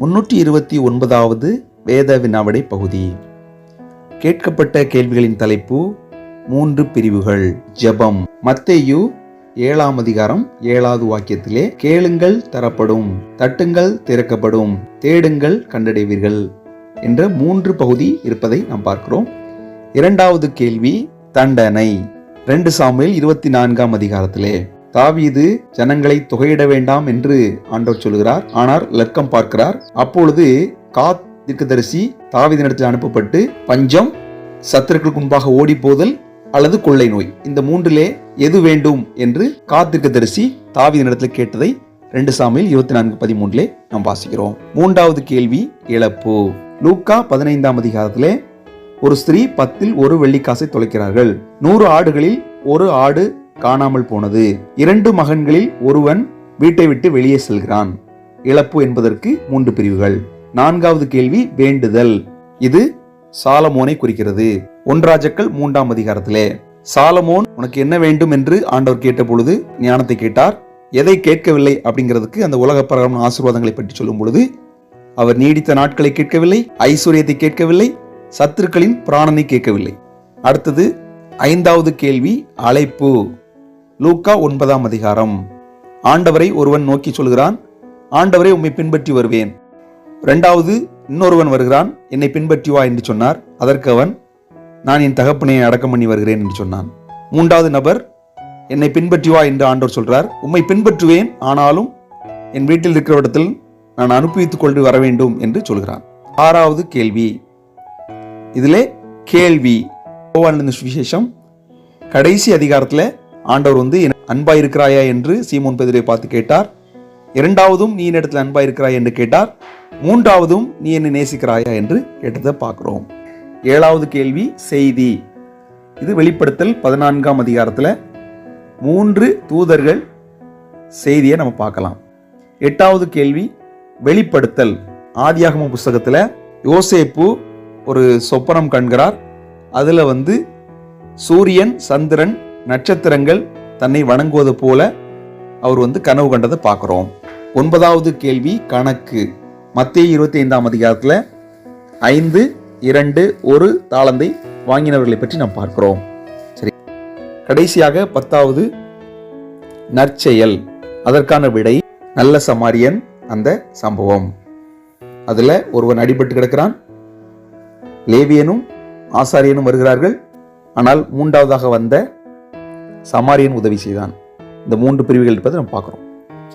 329வது வேத வினாவிடை பகுதி. கேட்கப்பட்ட கேள்விகளின் தலைப்பு 3 பிரிவுகள். ஜெபம். மத்தேயு 7ஆம் அதிகாரம் 7வது வாக்கியத்திலே கேளுங்கள் தரப்படும், தட்டுங்கள் திறக்கப்படும், தேடுங்கள் கண்டடைவீர்கள் என்ற 3 பகுதி இருப்பதை நாம் பார்க்கிறோம். 2வது கேள்வி தண்டனை. 2 சாமுவேல் 24ஆம் அதிகாரத்திலே தாவீது ஜனங்களை தொகையிட வேண்டாம் என்று ஆண்டவர் சொல்கிறார். ஆனால் லக்கம் பார்க்கிறார். அப்பொழுது காத் தீர்க்கதரிசி தாவீதினிடத்தில் அனுப்பப்பட்டு பஞ்சம், சத்துருக்களுக்கு முன்பாக ஓடி போதல் அல்லது கொள்ளை நோய், இந்த 3லே எது வேண்டும் என்று காத் தீர்க்கதரிசி தாவீதினிடத்தில் கேட்டதை 2 சாமுவேல் 24:13 நாம் வாசிக்கிறோம். 3வது கேள்வி இழப்பு. லூக்கா 15ஆம் அதிகாரத்திலே ஒரு ஸ்திரீ 10ல் 1 வெள்ளிக்காசை தொலைக்கிறார்கள். 100 ஆடுகளில் 1 ஆடு காணாமல் போனது. 2 மகன்களில் ஒருவன் வீட்டை விட்டு வெளியே செல்கிறான். இழப்பு என்பதற்கு 3 பிரிவுகள். 4வது கேள்வி வேண்டுதல். இது சாலமோனை குறிக்கிறது. 1 ராஜாக்கள் 3ஆம் அதிகாரத்திலே சாலமோன் உனக்கு என்ன வேண்டும் என்று ஆண்டவர் கேட்ட பொழுது ஞானத்தை கேட்டார். எதை கேட்கவில்லை அப்படிங்கிறதுக்கு அந்த உலக பிரகாரமான ஆசீர்வாதங்களை பற்றி சொல்லும் பொழுது அவர் நீடித்த நாட்களை கேட்கவில்லை, ஐஸ்வர்யத்தை கேட்கவில்லை, சத்துருக்களின் பிராணனை கேட்கவில்லை. அடுத்தது 5வது கேள்வி அழைப்பு. லூக்கா 9ஆம் அதிகாரம். ஆண்டவரை ஒருவன் நோக்கி சொல்கிறான், ஆண்டவரை உம்மை பின்பற்றி வருவேன். 2வது இன்னொருவன் வருகிறான், என்னை பின்பற்றி வா என்று சொன்னார். அதற்கு அவன், நான் என் தகப்பனை அடக்கம் பண்ணி வருகிறேன் என்று சொன்னான். 3வது நபர், என்னை பின்பற்றி வா என்று ஆண்டவர் சொல்றார். உம்மை பின்பற்றுவேன், ஆனாலும் என் வீட்டில் இருக்கிற இடத்தில் நான் அனுப்பி வைத்துக் கொண்டு வர வேண்டும் என்று சொல்கிறான். 6வது கேள்வி. இதிலே கேள்வி. யோவான் சுவிசேஷம் கடைசி அதிகாரத்தில் ஆண்டவர் அன்பாயிருக்கிறாயா என்று சீமோன் பேதுருவை பார்த்து கேட்டார். 2வதும் நீ என்னிடத்தில் அன்பாயிருக்கிறாய் என்று கேட்டார். 3வதும் நீ என்னை நேசிக்கிறாயா என்று கேட்டதை பார்க்கிறோம். 7வது கேள்வி செய்தி. இது வெளிப்படுத்தல் 14ஆம் அதிகாரத்தில் 3 தூதர்கள் செய்தியை நம்ம பார்க்கலாம். 8வது கேள்வி வெளிப்படுத்தல். ஆதியாகம புஸ்தகத்தில் யோசேப்பு ஒரு சொப்பனம் காண்கிறார். அதுல சூரியன், சந்திரன், நட்சத்திரங்கள் தன்னை வணங்குவது போல அவர் கனவு கண்டதை பார்க்கிறோம். 9வது கேள்வி கணக்கு. மத்தேயு 25ஆம் அதிகாரத்தில் 5, 2, 1 தாளந்தை வாங்கினவர்களை பற்றி நாம் பார்க்கிறோம். சரி, கடைசியாக 10வது நற்செயல். அதற்கான விடை நல்ல சமாரியன். அந்த சம்பவம் அதுல ஒருவன் அடிபட்டு கிடக்கிறான். லேவியனும் ஆசாரியனும் வருகிறார்கள். ஆனால் 3வதாக வந்த சமாரியன் உதவி செய்தான். இந்த 3 பிரிவுகள் இருப்பதை நாம் பார்க்கிறோம்.